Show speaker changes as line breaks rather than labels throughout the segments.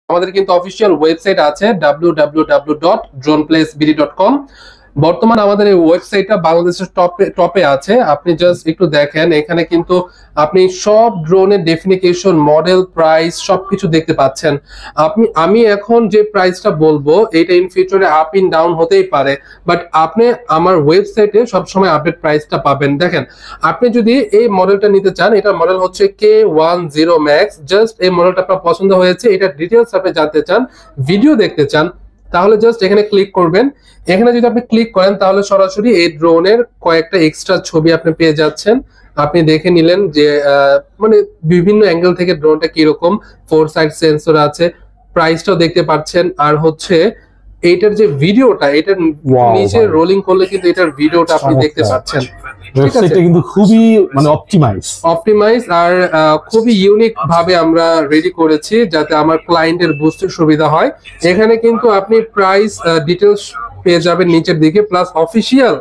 আমাদের কিন্তু official website আছে www.droneplacebd.com। বর্তমানে আমাদের এই ওয়েবসাইটটা বাংলাদেশের টপে আছে। আপনি জাস্ট একটু দেখেন, এখানে কিন্তু আপনি সব ড্রোনের ডেফিনিকেশন, মডেল, প্রাইস সবকিছু দেখতে পাচ্ছেন। আমি এখন যে প্রাইসটা বলবো এটা ইন ফিউচারে আপ ইন ডাউন হতেই পারে, বাট আপনি আমার ওয়েবসাইটে সবসময় আপডেট প্রাইসটা পাবেন। দেখেন, আপনি যদি এই মডেলটা নিতে চান, এটার মডেল হচ্ছে K10 Max। জাস্ট এই মডেলটা আপনার পছন্দ হয়েছে, এটা ডিটেলস আপনি জানতে চান, ভিডিও দেখতে চান, তাহলে জাস্ট এখানে ক্লিক করবেন। এখানে যদি আপনি ক্লিক করেন তাহলে সরাসরি এই ড্রোনের কয়েকটা এক্সট্রা ছবি আপনি পেয়ে যাচ্ছেন। আপনি দেখে নিলেন যে মানে বিভিন্ন অ্যাঙ্গেল থেকে ড্রোনটা কিরকম, 4 সাইড সেন্সর আছে, প্রাইসটাও দেখতে পাচ্ছেন। আর হচ্ছে এইটার যে ভিডিওটা, এটার নিচে রোলিং করলে কিন্তু এটার ভিডিওটা আপনি দেখতে পাচ্ছেন।
ওয়েবসাইটটা কিন্তু খুবই মানে অপটিমাইজ আর
খুবই ইউনিক ভাবে আমরা রেডি করেছি যাতে আমার ক্লায়েন্টের বুঝতে সুবিধা হয়। এখানে কিন্তু আপনি প্রাইস ডিটেলস পেয়ে যাবেন নিচের দিকে, প্লাস অফিসিয়াল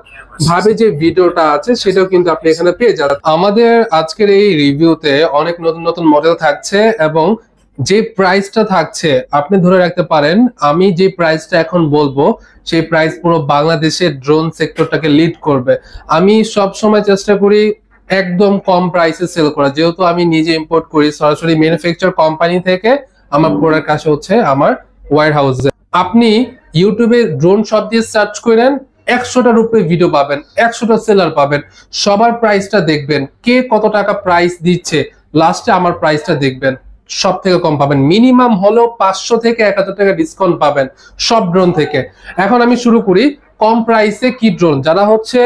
ভাবে যে ভিডিওটা আছে সেটাও কিন্তু আপনি এখানে পেয়ে যাবেন। আমাদের আজকের এই রিভিউতে অনেক নতুন নতুন মডেল থাকছে এবং যে প্রাইসটা থাকছে আপনি ধরে রাখতে পারেন, আমি যে প্রাইসটা এখন বলবো সেই প্রাইস পুরো বাংলাদেশের ড্রোন সেক্টরটাকে লিড করবে। আমি সব সময় চেষ্টা করি একদম কম প্রাইসে সেল করা, যেহেতু আমি নিজে ইম্পোর্ট করি সরাসরি ম্যানুফ্যাকচার কোম্পানি থেকে, আমার প্রোডাক্ট আসে হচ্ছে আমার ওয়্যার হাউসে। আপনি ইউটিউবে ড্রোন শপ দিয়ে সার্চ করেন, 100টার উপরে ভিডিও পাবেন, 100টা সেলার পাবেন, সবার প্রাইসটা দেখবেন, কে কত টাকা প্রাইস দিচ্ছে, লাস্টে আমার প্রাইসটা দেখবেন, সব থেকে কম পাবেন। মিনিমাম হলেও 500 থেকে 1000 টাকা ডিসকাউন্ট পাবেন সব ড্রোন থেকে। এখন আমি শুরু করি কম প্রাইসে কি ড্রোন, যারা হচ্ছে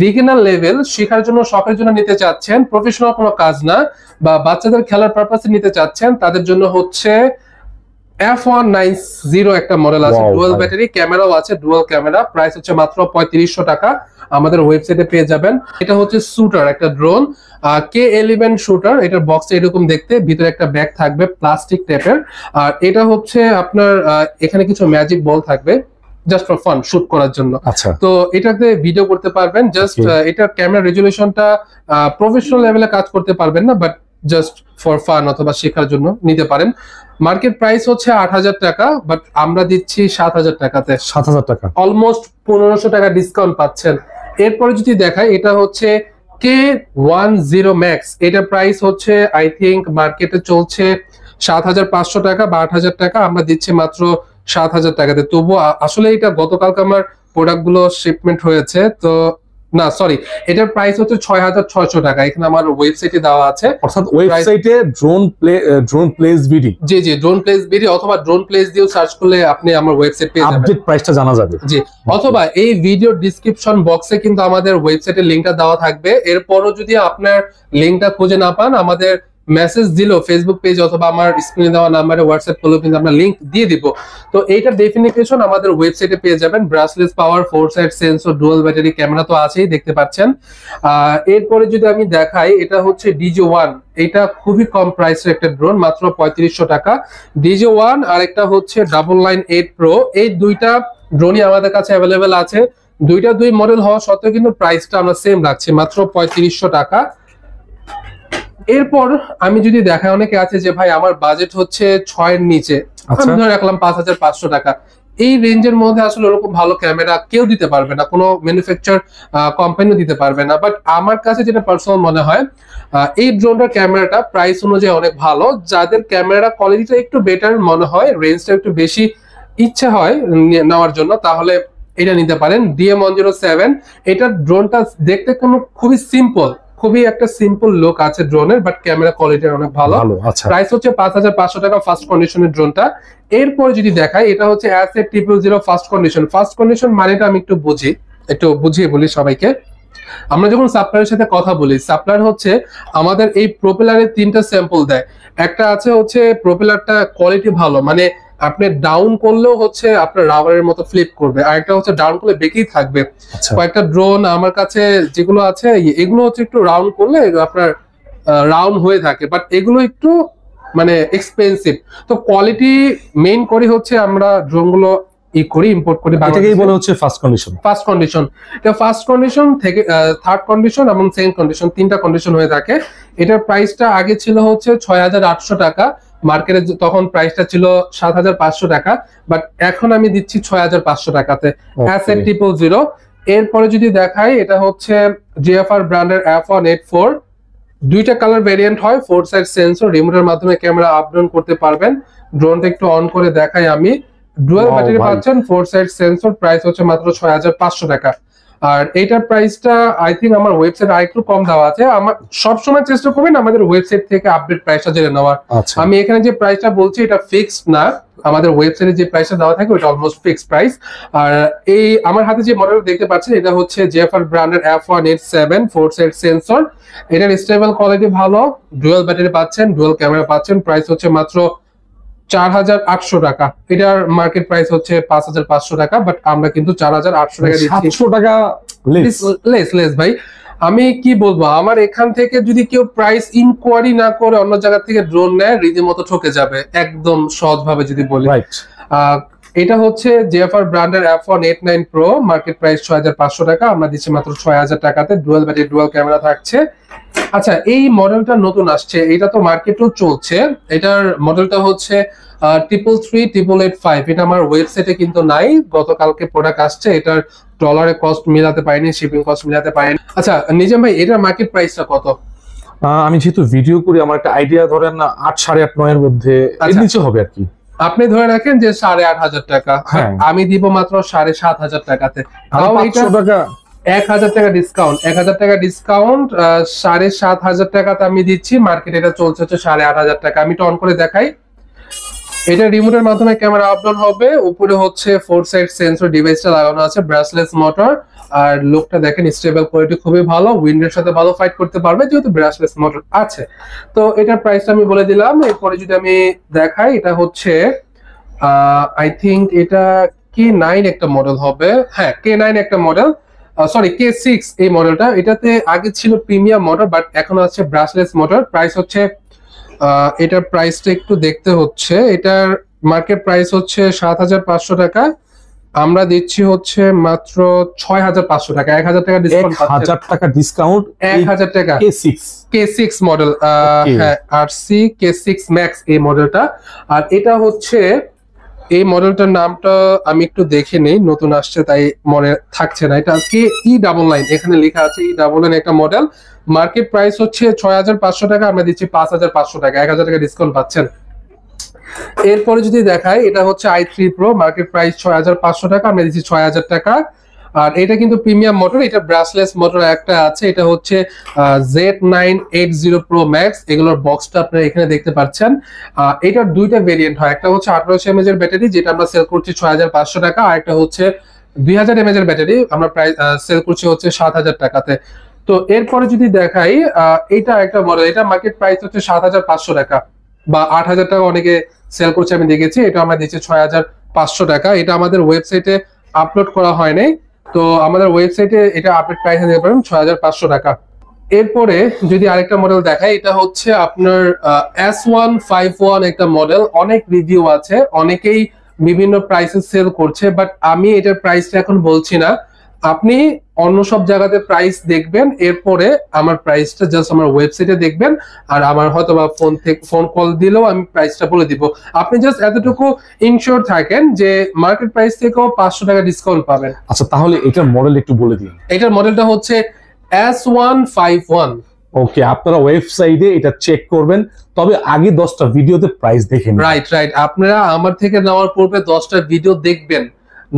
বিগিনার লেভেল শেখার জন্য, শখের জন্য নিতে চাচ্ছেন, প্রফেশনাল কোনো কাজ না, বা বাচ্চাদের খেলার পারপাসে নিতে চাচ্ছেন, তাদের জন্য হচ্ছে F190 একটা মডেল আছে, ডুয়াল ব্যাটারি, ক্যামেরাও আছে, ডুয়াল ক্যামেরা, প্রাইস হচ্ছে মাত্র 3500 টাকা, আমাদের ওয়েবসাইটে পেয়ে যাবেন। এটা হচ্ছে শুটার, একটা ড্রোন K11 শুটার। এটার বক্সটা এরকম দেখতে, ভিতরে একটা ব্যাগ থাকবে প্লাস্টিক টাইপের, আর এটা হচ্ছে আপনার এখানে কিছু ম্যাজিক বল থাকবে জাস্ট ফর ফান, শুট করার জন্য। তো এটাতে ভিডিও করতে পারবেন। জাস্ট এটার ক্যামেরা রেজুলেশনটা প্রফেশনাল লেভেলে কাজ করতে পারবেন না, বাট জাস্ট ফর ফান অথবা শেখার জন্য নিতে পারেন। মার্কেট প্রাইস হচ্ছে 8000 টাকা, বাট আমরা দিচ্ছি 7000 টাকাতে।
7000 টাকা,
অলমোস্ট 1500 টাকা ডিসকাউন্ট পাচ্ছেন। এরপরে যদি দেখাই, এটা হচ্ছে K10 Max। এটা প্রাইস হচ্ছে আই থিঙ্ক মার্কেটে চলছে 7500 টাকা বা 8000 টাকা, আমরা দিচ্ছি মাত্র 7000 টাকাতে। তবু আসলে এটা গতকালকে আমার প্রোডাক্ট গুলো শিপমেন্ট হয়েছে, তো না সরি, এটার প্রাইস হচ্ছে 6600 টাকা, এখানে আমার ওয়েবসাইটে দেওয়া আছে।
অর্থাৎ ওয়েবসাইটে ড্রোন প্লেস বিডি,
জি ড্রোন প্লেস বিডি অথবা ড্রোন প্লেস দিয়েও সার্চ করলে আপনি আমার ওয়েবসাইট পেয়ে যাবেন,
আপডেট প্রাইসটা জানা যাবে।
জি, অথবা এই ভিডিও ডেসক্রিপশন বক্সে কিন্তু আমাদের ওয়েবসাইটের লিংকটা দেওয়া থাকবে। এরপরও যদি আপনার লিংকটা খুঁজে না পান, আমাদের মেসেজ দিলেও ফেসবুক পেজ অথবা আমার স্ক্রিনে দেওয়া নাম্বারে হোয়াটসঅ্যাপ করলেও কিন্তু আমরা লিংক দিয়ে দিব। তো এইটার ডেফিনিশন আমাদের ওয়েবসাইটে পেয়ে যাবেন। ব্রাসলেস পাওয়ার, 4 side sensor, dual battery, camera তো আছেই, দেখতে পাচ্ছেন। এরপরে যদি আমি দেখাই, এটা হচ্ছে DJ1। এটা খুবই কম প্রাইসের একটা ড্রোন, মাত্র 3500 টাকা। DJ1 আর একটা হচ্ছে Double Line 8 Pro। এই দুইটা ড্রোনই আমাদের কাছে অ্যাভেলেবেল আছে। দুই মডেল হওয়া সত্ত্বেও কিন্তু প্রাইসটা আমরা সেম রাখছি, মাত্র 3500 টাকা। এরপর আমি যদি দেখাই, অনেকে আছে যে ভাই আমার বাজেট হচ্ছে 6 এর নিচে, আমি ধরে রাখলাম 5500 টাকা। এই রেঞ্জের মধ্যে আসলে ওরকম ভালো ক্যামেরা কেউ দিতে পারবে না, কোনো ম্যানুফ্যাকচার কোম্পানিও দিতে পারবে না। বাট আমার কাছে যেটা পার্সোনাল মনে হয়, এই ড্রোনটার ক্যামেরাটা প্রাইস অনুযায়ী অনেক ভালো। যাদের ক্যামেরা কোয়ালিটিটা একটু বেটার মনে হয়, রেঞ্জটা একটু বেশি ইচ্ছা হয় নেওয়ার জন্য, তাহলে এটা নিতে পারেন। DM107। এটা ড্রোনটা দেখতে খুবই সিম্পল, খুবই একটা সিম্পল লুক আছে ড্রোনের, বাট ক্যামেরা কোয়ালিটি অনেক ভালো। প্রাইস হচ্ছে 5500 টাকা ফার্স্ট কন্ডিশনের ড্রোনটা। এরপর যদি দেখাই, এটা হচ্ছে ASA000 first condition. First condition মানেটা আমি একটু বুঝিয়ে বলি সবাইকে। আমরা যখন সাপ্লায়ারের সাথে কথা বলি, সাপ্লায়ার হচ্ছে আমাদের এই প্রোপেলারের 3টা স্যাম্পল দেয়। একটা আছে হচ্ছে প্রোপেলারটা কোয়ালিটি ভালো, মানে আপনি ডাউন করলেও হচ্ছে আপনার রাবারের মতো ফ্লিপ করবে, আর একটা হচ্ছে ডাউন করলে বেঁকেই থাকবে। কয়েকটা ড্রোন আমার কাছে যেগুলো আছে, এগুলো হচ্ছে একটু রাউন্ড করলে আপনার রাউন্ড হয়ে থাকে, বাট এগুলো একটু মানে এক্সপেন্সিভ। তো কোয়ালিটি মেইন করি হচ্ছে আমরা ড্রোনগুলো ইম্পোর্ট করি,
এটাকেই বলা হচ্ছে ফার্স্ট
কন্ডিশন। এটা ফার্স্ট কন্ডিশন থেকে থার্ড কন্ডিশন এবং সেকেন্ড কন্ডিশন, 3টা কন্ডিশন হয়ে থাকে। এটার প্রাইসটা আগে ছিল হচ্ছে 6800 টাকা, মার্কেটে তখন প্রাইসটা ছিল 7,500 টাকা, বাট এখন আমি দিচ্ছি 6,500 টাকাতে। S800। এরপরে যদি দেখাই, এটা হচ্ছে জিএফআর ব্র্যান্ডের F184। দুইটা কালার ভেরিয়েন্ট হয়, 4 সাইড সেন্সর, রিমোটের মাধ্যমে ক্যামেরা আপ ডাউন করতে পারবেন। ড্রোনটা একটু অন করে দেখাই আমি। ডুয়াল ব্যাটারি পাচ্ছেন, 4 সাইড সেন্সর, প্রাইস হচ্ছে মাত্র 6,500 টাকা। আর এইটার প্রাইসটা আই থিঙ্ক আমার ওয়েবসাইট আরেকটু কম দেওয়া আছে। আমার সবসময় চেষ্টা করবেন আমাদের ওয়েবসাইট থেকে আপডেট প্রাইসটা জেনে নেওয়ার। আমি এখানে যে প্রাইসটা বলছি এটা ফিক্সড না, আমাদের ওয়েবসাইটে যে প্রাইসটা দেওয়া থাকে ওটা অলমোস্ট ফিক্সড প্রাইস। আর এই আমার হাতে যে মডেল দেখতে পাচ্ছেন এটা হচ্ছে জিএফআর ব্র্যান্ডের F187 4 সাইড সেন্সর। এটার স্টেবল কোয়ালিটি ভালো, ডুয়াল ব্যাটারি পাচ্ছেন, ডুয়াল ক্যামেরা পাচ্ছেন, প্রাইস হচ্ছে মাত্র 4,800 টাকা। এটার মার্কেট প্রাইস হচ্ছে 5,500 টাকা, বাট আমরা কিন্তু 4,800 টাকা দিচ্ছি।
700 টাকা
লেস ভাই। আমি কি বলবো, আমার এখান থেকে যদি কেউ প্রাইস ইনকোয়ারি না করে অন্য জায়গা থেকে ড্রোন নেয় রীতিমতো ঠকে যাবে, একদম সহজভাবে যদি বলি। এটা হচ্ছে জিএফআর ব্র্যান্ডের F189 Pro, মার্কেট প্রাইস 6,500 টাকা, আমরা দিচ্ছি মাত্র 6,000 টাকাতে। ডুয়াল ব্যাটারি, ডুয়াল ক্যামেরা থাকছে। আচ্ছা, এই মডেলটা নতুন আসছে, এটা তো মার্কেটেও চলছে। এটার মডেলটা হচ্ছে 333-885। এটা আমার ওয়েবসাইটে কিন্তু নাই, গতকালকে প্রোডাক্ট আসছে। এটার ডলারে কস্ট মিলাতে পারিনি, শিপিং কস্ট মিলাতে পারিনি। আচ্ছা নিজাম ভাই, এটার মার্কেট প্রাইসটা কত?
আমি যেহেতু ভিডিও করি, আমার একটা আইডিয়া ধরেন 8, 8.5, 9 এর মধ্যে নিচে হবে আর কি।
আপনি ধরে রাখেন যে 8,500 টাকা, আমি দিব মাত্র 7,500 টাকাতে। 1,000 টাকা ডিসকাউন্ট, 1,000 টাকা ডিসকাউন্ট, 7,500 টাকাতে আমি দিচ্ছি। মার্কেট এটা চলছে হচ্ছে 8,500 টাকা। আমি অন করে দেখাই। এটা রিমোটের মাধ্যমে ক্যামেরা আপ ডাউন হবে। উপরে হচ্ছে 4 সাইড সেন্সর ডিভাইসটা লাগানো আছে, ব্রাশলেস মোটর। আর লুকটা দেখেন, স্টেবল কোয়ালিটি খুবই ভালো, উইন্ডের সাথে ভালো ফাইট করতে পারবে যেহেতু ব্রাশলেস মোটর আছে। তো এটার প্রাইসটা আমি বলে দিলাম। এরপরে যদি আমি দেখাই, এটা হচ্ছে আই থিঙ্ক এটা K9 একটা মডেল হবে। হ্যাঁ, K9 একটা মডেল, সরি K6 এই মডেলটা। এটাতে আগে ছিল প্রিমিয়াম মোটর, বাট এখন আছে ব্রাশলেস মোটর। প্রাইস হচ্ছে এটার প্রাইসটা একটু দেখতে হচ্ছে, এটার মার্কেট প্রাইস হচ্ছে 7,500 টাকা, আমরা দিচ্ছি হচ্ছে মাত্র 6,500 টাকা। 1,000 টাকা ডিসকাউন্ট,
1,000 টাকা ডিসকাউন্ট,
1,000 টাকা। K6 মডেল, হ্যাঁ RC K6 Max এই মডেলটা। আর এটা হচ্ছে, এই মডেলটার নামটা আমি একটু দেখে নেই, নতুন আসছে তাই মনে থাকছে না। এটা E99, এখানে লেখা আছে E99 একটা মডেল। মার্কেট প্রাইস হচ্ছে 6,500 টাকা, আমরা দিচ্ছি 5,500 টাকা, 1,000 টাকা ডিসকাউন্ট পাচ্ছেন। এরপরে যদি দেখাই, এটা হচ্ছে i3 Pro, মার্কেট প্রাইস 6,500 টাকা, আমরা দিচ্ছি 6,000 টাকা। আর এটা কিন্তু প্রিমিয়াম মোটর, এটা ব্রাশলেস মোটর একটা আছে। এটা হচ্ছে Z980 Pro Max, এগুলোর বক্সটা আপনারা এখানে দেখতে পাচ্ছেন। এটার দুইটা ভেরিয়েন্ট হয়, একটা হচ্ছে 1800 mAh এর ব্যাটারি, যেটা আমরা সেল করছি 6,500 টাকা, আর একটা হচ্ছে 2000 mAh এর ব্যাটারি, আমরা প্রায় সেল করছি হচ্ছে 7,000 টাকাতে। তো এরপরে যদি দেখাই, এটা একটা মডেল, এটা মার্কেট প্রাইস হচ্ছে 7,500 টাকা বা 8,000 টাকা অনেকে সেল করছে, আমি দেখেছি। এটা আমরা দিচ্ছি 6,500 টাকা। এটা আমাদের ওয়েবসাইটে আপলোড করা হয় নাই, তো আমাদের ওয়েবসাইটে এটা আপডেট প্রাইস দিতে পারেন 6,500 টাকা। এরপরে যদি আরেকটা মডেল দেখাই, এটা হচ্ছে আপনার S151 একটা মডেল। অনেক রিভিউ আছে, অনেকেই বিভিন্ন প্রাইসে সেল করছে, বাট আমি এটার প্রাইসটা এখন বলছি না। আপনি অন্য সব জায়গাতে প্রাইস দেখবেন, এরপরে আমার প্রাইসটা জাস্ট আমার ওয়েবসাইটে দেখবেন। আর আমার হয়তো বা ফোন কল দিলেও আমি প্রাইসটা বলে দিব। আপনি জাস্ট এতটুকু ইনশিওর থাকেন যে মার্কেট প্রাইস থেকেও 500 টাকা ডিসকাউন্ট পাবেন।
আচ্ছা, তাহলে এটার মডেল একটু বলে দিন।
এটার মডেলটা হচ্ছে S151।
ওকে, আপনারা ওয়েবসাইটে এটা চেক করবেন, তবে আগে 10টা ভিডিওতে প্রাইস দেখেন।
রাইট, আপনারা আমার থেকে নেওয়ার পূর্বে 10টা ভিডিও দেখবেন,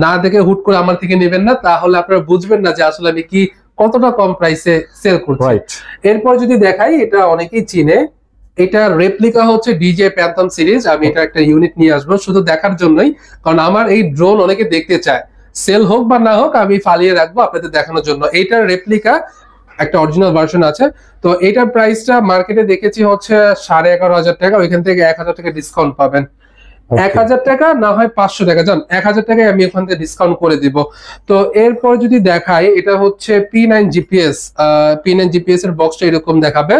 না দেখে হুট করে আমার থেকে নেবেন না, তাহলে আপনারা বুঝবেন না যে আসলে আমি কি কতটা কম প্রাইসে সেল করছি। এরপর যদি দেখাই, এটা অনেকেই চিনে, এটা রেপ্লিকা হচ্ছে DJI Phantom সিরিজ। আমি এটা একটা ইউনিট নিয়ে আসবো শুধু দেখার জন্যই, কারণ আমার এই ড্রোন অনেকে দেখতে চায়, সেল হোক বা না হোক আমি ফালিয়ে রাখবো আপনাদের দেখানোর জন্য। এইটার রেপ্লিকা একটা অরিজিনাল ভার্সন আছে। তো এটার প্রাইসটা মার্কেটে দেখেছি হচ্ছে 11,500 টাকা, ওইখান থেকে 1,000 টাকা ডিসকাউন্ট পাবেন। 1,000 টাকা না হয় 500 টাকা, জান 1,000 টাকায় আমি ওখান থেকে ডিসকাউন্ট করে দিব। তো এরপর যদি দেখাই, এটা হচ্ছে P9 GPS। P9 GPS এর বক্সটা এরকম দেখাবে।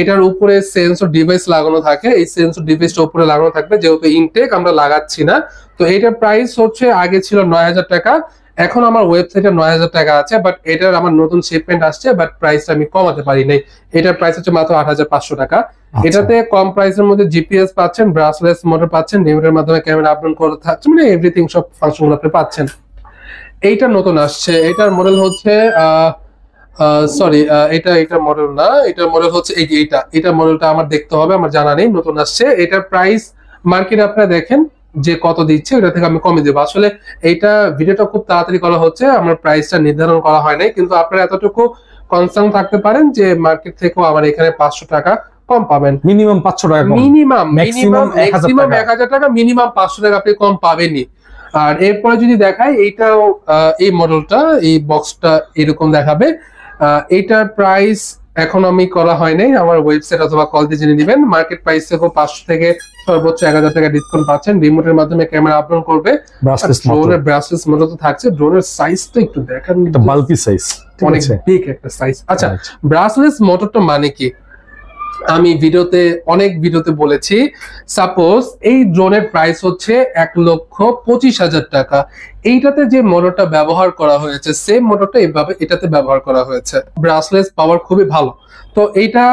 এটার উপরে সেন্সর ডিভাইস লাগানো থাকে, এই সেন্সর ডিভাইসটা উপরে লাগানো থাকবে, যেহেতু ইনটেক আমরা লাগাচ্ছি না। তো এটার প্রাইস হচ্ছে আগে ছিল 9,000 টাকা, এখন আমার ওয়েবসাইটে 9000 টাকা আছে, বাট এটার আমার নতুন শিপমেন্ট আসছে, বাট প্রাইসটা আমি কমাতে পারি নাই। এটার প্রাইস হচ্ছে মাত্র 8500 টাকা। এটাতে কম প্রাইসের মধ্যে জিপিএস পাচ্ছেন, ব্রাসলেস মোটর পাচ্ছেন, রিমোটের মাধ্যমে ক্যামেরা আপলোড করে থাকছে, মানে এভরিথিং সব ফাংশনগুলো আপনি পাচ্ছেন। এইটা নতুন আসছে, এটার মডেল হচ্ছে সরি এটা মডেল না, এটার মডেল হচ্ছে এটা মডেলটা আমার দেখতে হবে, আমার জানা নেই, নতুন আসছে। এটার প্রাইস মার্কেটে আপনারা দেখেন যে কত দিচ্ছে, এটা থেকে আমি কমে দেবো। আসলে এইটা ভিডিওটা খুব তাড়াতাড়ি করা হচ্ছে, আমার প্রাইসটা নির্ধারণ করা হয় নাই, কিন্তু আপনারা এতটুকু কনসার্ন থাকতে পারেন যে মার্কেট থেকেও আমার এখানে 500 টাকা কম পাবেন।
মিনিমাম 500 টাকা কম,
মিনিমাম
ম্যাক্সিমাম
1000 টাকা, মিনিমাম 500 টাকা আপনি কম পাবেনই। আর এরপরে যদি দেখাই, এইটাও এই মডেলটা, এই বক্সটা এরকম দেখাবে। এটার প্রাইস এখন আমি করা হয় নাই, আমার ওয়েবসাইট অথবা কল দিয়ে জেনে নেবেন। মার্কেট প্রাইস থেকে 500 থেকে সর্বোচ্চ 1000 টাকা ডিসকাউন্ট পাচ্ছেন। রিমোটের মাধ্যমে ক্যামেরা আপলোড করবে, ড্রোনের ব্রাসলেস মোটর তো থাকছে। ড্রোনের সাইজটা একটু দেখেন,
এটা বাল্কি সাইজ,
অনেক বিগ একটা সাইজ। আচ্ছা, ব্রাসলেস মোটরটা মানে কি আমি অনেক ভিডিওতে বলেছি। সাপোজ এই ড্রোনের প্রাইস হচ্ছে 1,25,000 টাকা, এইটাতে যে মোটরটা ব্যবহার করা হয়েছে সেম মোটরটা এটাতে ব্যবহার করা হয়েছে। ব্রাসলেস পাওয়ার খুবই ভালো। তো এইটা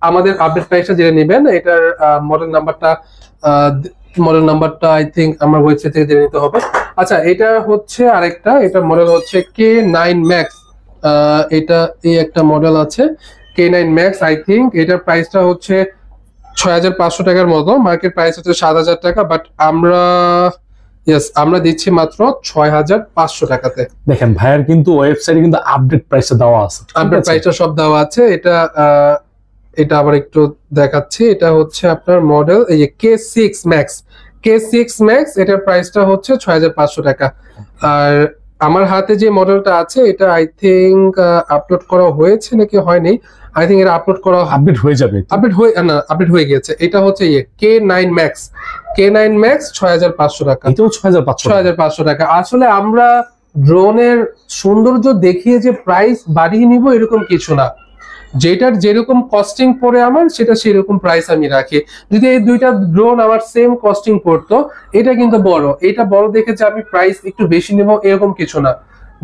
আমাদের আপডেট প্রাইসটা জেনে নেবেন। এটার মডেল নাম্বারটা আই থিঙ্ক আমার ওয়েবসাইট থেকে জেনে নিতে হবে। আচ্ছা, এটা হচ্ছে আরেকটা, এটা মডেল হচ্ছে K9 Max। এটা এই একটা মডেল আছে K9 Max, আই থিঙ্ক এটার প্রাইসটা হচ্ছে 6500 টাকার মতো। মার্কেট প্রাইস হচ্ছে 7000 টাকা, বাট আমরা দিচ্ছি মাত্র 6500 টাকাতে।
দেখেন ভাইয়ার কিন্তু ওয়েবসাইটে কিন্তু আপডেট প্রাইসটা দেওয়া আছে,
আপডেট প্রাইসটা সব দেওয়া আছে। এটা আবার একটু দেখাচ্ছি, এটা হচ্ছে আপনার মডেল এই যে K6 Max, এটার প্রাইসটা হচ্ছে 6500 টাকা। আর আমার হাতে যে মডেলটা আছে এটা আই থিঙ্ক আপলোড করা হয়েছে নাকি হয়নি, আই থিঙ্ক এটা আপডেট হয়ে যাবে, আপডেট হয়ে গেছে। এটা হচ্ছে K9 Max 6500 টাকা,
এটাও 6500
টাকা। আসলে আমরা ড্রোনের সৌন্দর্য দেখিয়ে যে প্রাইস বাড়িয়ে নিব এরকম কিছু না, যেটার যেরকম কস্টিং পড়ে আমার সেটা সেরকম প্রাইস আমি রাখি। যদি এই দুইটা ড্রোন আমার সেম কস্টিং পড়তো, এটা কিন্তু এটা বড় দেখে যে আমি প্রাইস একটু বেশি নেব এরকম কিছু না,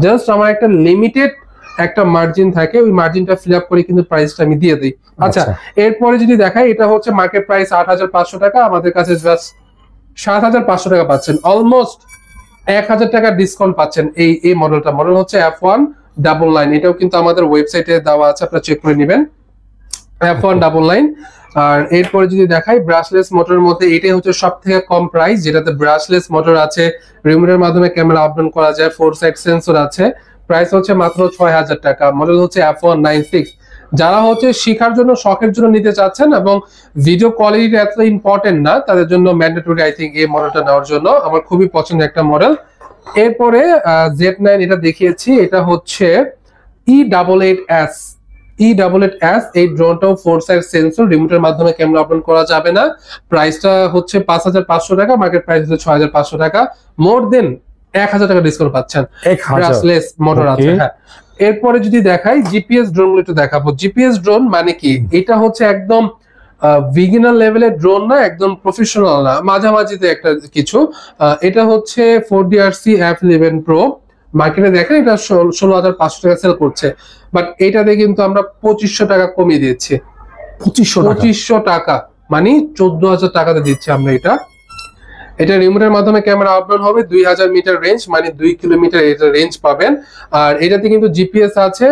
জাস্ট আমার একটা লিমিটেড একটা মার্জিন থাকে, ওই মার্জিনটা ফিল আপ করে কিন্তু প্রাইসটা আমি দিয়ে দিই। আচ্ছা, এরপরে যদি দেখাই, এটা হচ্ছে মার্কেট প্রাইস 8500 টাকা, আমাদের কাছে জাস্ট 7500 টাকা পাচ্ছেন, অলমোস্ট 1000 টাকা ডিসকাউন্ট পাচ্ছেন। এই মডেল হচ্ছে F199, এটাও কিন্তু আমাদের ওয়েবসাইটে দেওয়া আছে, আপনারা চেক করে নেবেন, F199। আর এরপরে যদি দেখাই ব্রাশলেস মোটরের মধ্যে এটাই হচ্ছে সব থেকে কম প্রাইস, যেটাতে ব্রাশলেস মোটর আছে, রিমোটের মাধ্যমে ক্যামেরা আপডেট করা যায়, 4 সাইড সেন্সর আছে। প্রাইস হচ্ছে মাত্র 6000 টাকা। মডেল হচ্ছে F196। যারা হচ্ছে শেখার জন্য, শখের জন্য নিতে চাচ্ছেন এবং ভিডিও কোয়ালিটি এত ইম্পর্টেন্ট না, তাদের জন্য ম্যান্ডেটরি আই থিঙ্ক এই মডেলটা নেওয়ার জন্য। আমার খুবই পছন্দের একটা মডেল। এরপরে Z9 এটা দেখিয়েছি, এটা হচ্ছে E88S। এই ড্রোনটাও 4 সাইড সেন্সর, রিমোটের মাধ্যমে ক্যামেরা আপলোড করা যাবে না। প্রাইসটা হচ্ছে 5500 টাকা, মার্কেট প্রাইস হচ্ছে 6500 টাকা। মোর দেন 1000 টাকা ডিসকাউন্ট পাচ্ছেন, ব্রাশলেস মোটর আছে। হ্যাঁ, এরপরে যদি দেখাই জিপিএস ড্রোনগুলো একটু দেখাবো। জিপিএস ড্রোন মানে কি, এটা হচ্ছে একদম বিগিনার লেভেলের ড্রোন না, একদম প্রফেশনাল না, মাঝামাঝিতে একটা কিছু। এটা হচ্ছে 4DRC F11 Pro। মার্কেটে দেখেন এটা 16500 টাকা সেল করছে, বাট এইটাতে কিন্তু আমরা 2500 টাকা কমিয়ে দিচ্ছি। 2500 টাকা মানে 14000 টাকাতে দিচ্ছি আমরা এটা রিমোটের মাধ্যমে ক্যামেরা আপলোড হবে, 2000 মিটার রেঞ্জ মানে 2 কিলোমিটার এটা রেঞ্জ পাবেন। আর এটাতে কিন্তু জিপিএস আছে।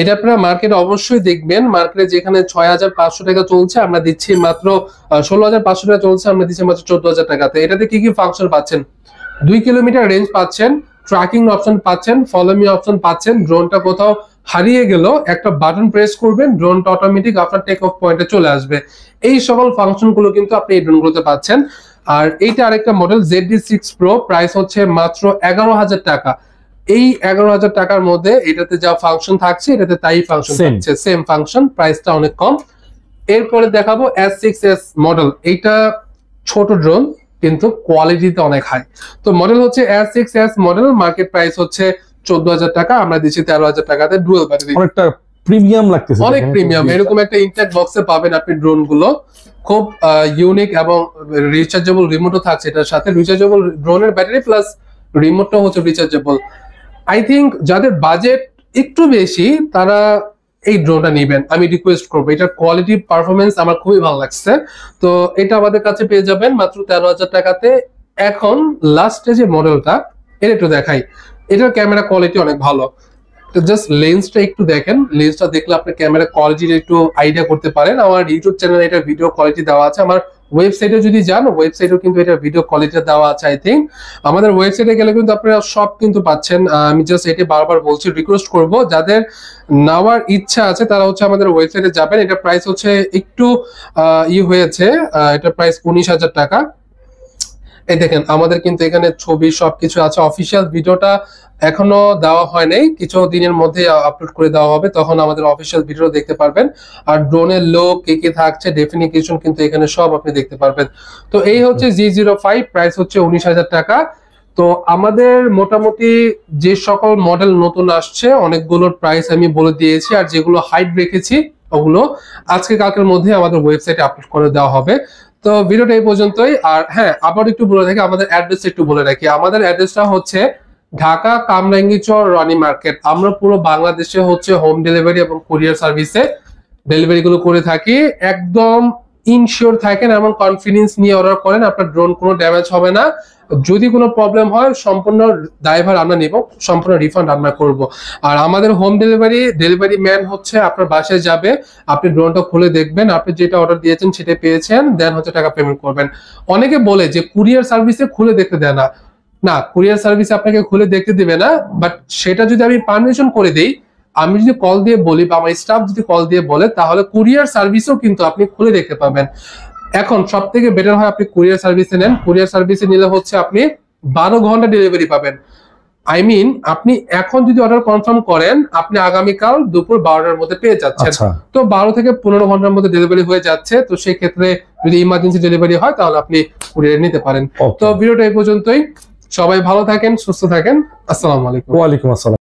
এটা আপনারা মার্কেটে অবশ্যই দেখবেন, মার্কেটে যেখানে 6500 টাকা চলছে আমরা দিচ্ছি মাত্র 16500 টাকা চলছে, আমরা দিচ্ছি মাত্র 14000 টাকাতে। এটাতে কি কি ফাংশন পাচ্ছেন, 2 কিলোমিটার রেঞ্জ পাচ্ছেন, ট্র্যাকিং অপশন পাচ্ছেন, ফলো মি অপশন পাচ্ছেন। ড্রোনটা কোথাও হারিয়ে গেল একটা বাটন প্রেস করবেন, ড্রোনটা অটোমেটিক আপনার টেক অফ পয়েন্টে চলে আসবে। এই সকল ফাংশন গুলো কিন্তু আপনি এই ড্রোনগুলোতে পাচ্ছেন। আর এইটা আরেকটা মডেল ZD6 Pro, প্রাইস হচ্ছে মাত্র 11000 টাকা। এই 11000 টাকার মধ্যে এটাতে যা ফাংশন থাকছে এটাতে তাই ফাংশন থাকছে, সেম ফাংশন, প্রাইসটা অনেক কম। এরপরে দেখাবো S6S মডেল। এইটা ছোট ড্রোন কিন্তু কোয়ালিটিতে অনেক হাই। তো মডেল হচ্ছে S6S মডেল, মার্কেট প্রাইস হচ্ছে 14000 টাকা, আমরা দিচ্ছি 13000 টাকাতে। ডুয়াল ব্যাটারি,
অনেকটা প্রিমিয়াম লাগতেছে,
অনেক প্রিমিয়াম। এরকম একটা ইনটেক বক্সে পাবেন আপনি ড্রোন গুলো, খুব ইউনিক এবং রিচার্জেবল রিমোটও থাকছে এটার সাথে। রিচার্জেবল ড্রোনের ব্যাটারি প্লাস রিমোটটাও হচ্ছে রিচার্জেবল। আই থিঙ্ক যাদের বাজেট একটু বেশি তারা এই ড্রোনটা নেবেন, আমি রিকোয়েস্ট করবো। এটার কোয়ালিটি পারফরমেন্স আমার খুবই ভালো লাগছে। তো এটা আমাদের কাছে পেয়ে যাবেন মাত্র 13,000 টাকাতে। এখন লাস্টে যে মডেলটা এটা একটু দেখাই, এটার ক্যামেরা কোয়ালিটি অনেক ভালো। তো জাস্ট লেন্সটা একটু দেখেন, লেন্সটা দেখলে আপনি ক্যামেরা কোয়ালিটির একটু আইডিয়া করতে পারেন। আমার ইউটিউব চ্যানেলে এটার ভিডিও কোয়ালিটি দেওয়া আছে, আমার ওয়েবসাইটে যদি যান ওয়েবসাইটেও কিন্তু এটার ভিডিও কোয়ালিটি দেওয়া আছে। আই থিঙ্ক আমাদের ওয়েবসাইটে গেলে কিন্তু আপনারা সব কিন্তু পাচ্ছেন। আমি জাস্ট এটা বারবার বলছি, রিকোয়েস্ট করব যাদের নেওয়ার ইচ্ছা আছে তারা হচ্ছে আমাদের ওয়েবসাইটে যাবেন। এটা প্রাইস হচ্ছে একটু হয়েছে, এটা প্রাইস 19,000 টাকা। এই দেখেন আমাদের কিন্তু এখানে ছবি সবকিছু আছে। অফিসিয়াল ভিডিওটা এখনো দেওয়া হয় নাই, কিছু দিনের মধ্যে আপলোড করে দেওয়া হবে, তখন আমাদের অফিসিয়াল ভিডিও দেখতে পারবেন। আর ড্রোনের লোক কে কে থাকছে, ডেফিনিশন কিন্তু এখানে সব আপনি দেখতে পারবেন। তো এই হচ্ছে G05, প্রাইস হচ্ছে 19,000 টাকা। তো আমাদের মোটামুটি যে সকল মডেল নতুন আসছে অনেকগুলোর প্রাইস আমি বলে দিয়েছি, আর যেগুলো হাইট রেখেছি ওগুলো আজকে কালকের মধ্যে আমাদের ওয়েবসাইটে আপলোড করে দেওয়া হবে। তো ভিডিওটা এই পর্যন্তই। আর হ্যাঁ, আবার একটু বলে রাখি, আমাদের অ্যাড্রেস একটু বলে রাখি। আমাদের অ্যাড্রেসটা হচ্ছে ঢাকা কামরাঙ্গীচর রনি মার্কেট। আমরা পুরো বাংলাদেশে হচ্ছে হোম ডেলিভারি এবং কুরিয়ার সার্ভিসে ডেলিভারি গুলো করে থাকি। একদম ইনশিওর থাকেন এবং কনফিডেন্স নিয়ে অর্ডার করেন, আপনার ড্রোন কোনো ড্যামেজ হবে না। যদি কোনো প্রবলেম হয় সম্পূর্ণ দায়ভার আমরা নেব, সম্পূর্ণ রিফান্ড আমরা করব। আর আমাদের হোম ডেলিভারি ম্যান হচ্ছে আপনার বাসায় যাবে, আপনি ড্রোনটা খুলে দেখবেন, আপনি যেটা অর্ডার দিয়েছেন সেটা পেয়েছেন, দেন হচ্ছে টাকা পেমেন্ট করবেন। অনেকে বলে যে কুরিয়ার সার্ভিসে খুলে দেখতে দেয় না, না কুরিয়ার সার্ভিসে আপনাকে খুলে দেখতে দিবে না, বাট সেটা যদি আমি পারমিশন করে দেই, আমি যদি কল দিয়ে বলি বা আমার স্টাফ যদি কল দিয়ে বলে, তাহলে কুরিয়ার সার্ভিসও কিন্তু আপনি খুলে দেখতে পাবেন। এখন সব থেকে বেটার হয় আপনি কুরিয়ার সার্ভিসে নেন। কুরিয়ার সার্ভিসে নিলে হচ্ছে আপনি 12 ঘন্টা ডেলিভারি পাবেন। আই মিন আপনি এখন যদি অর্ডার কনফার্ম করেন, আপনি আগামীকাল দুপুর 12টার মধ্যে পেয়ে যাচ্ছেন। তো 12 থেকে 15 ঘন্টার মধ্যে ডেলিভারি হয়ে যাচ্ছে। তো সেই ক্ষেত্রে যদি ইমার্জেন্সি ডেলিভারি হয় তাহলে আপনি কুরিয়ার নিতে পারেন। তো ভিডিওটা এই পর্যন্তই। সবাই ভালো থাকেন, সুস্থ থাকেন। আসসালামু আলাইকুম।
ওয়ালাইকুম আসসালাম।